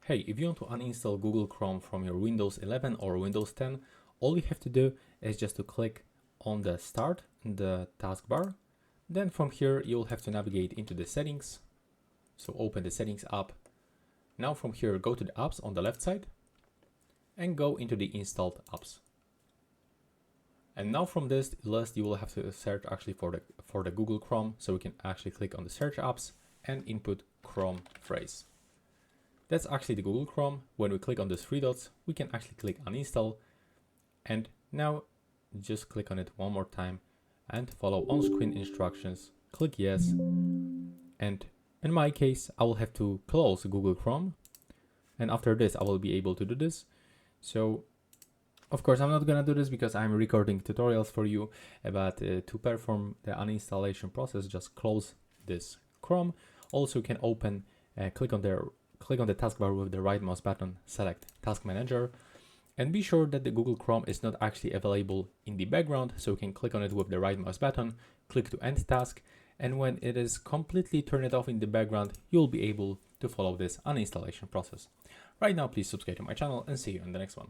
Hey, if you want to uninstall Google Chrome from your Windows 11 or Windows 10, all you have to do is just to click on the Start in the taskbar. Then from here, you'll have to navigate into the settings. So open the settings app. Now from here, go to the apps on the left side and go into the installed apps. And now from this list, you will have to search actually for the Google Chrome. So we can actually click on the search apps and input Chrome phrase. That's actually the Google Chrome. When we click on those three dots, we can actually click uninstall. And now just click on it one more time and follow on-screen instructions. Click yes. And in my case, I will have to close Google Chrome. And after this, I will be able to do this. So of course, I'm not gonna do this because I'm recording tutorials for you, but to perform the uninstallation process, just close this Chrome. Also, you can open, click on the taskbar with the right mouse button, select Task Manager, and be sure that the Google Chrome is not actually available in the background, so you can click on it with the right mouse button, click to end task, and when it is completely turned off in the background, you'll be able to follow this uninstallation process. Right now, please subscribe to my channel and see you in the next one.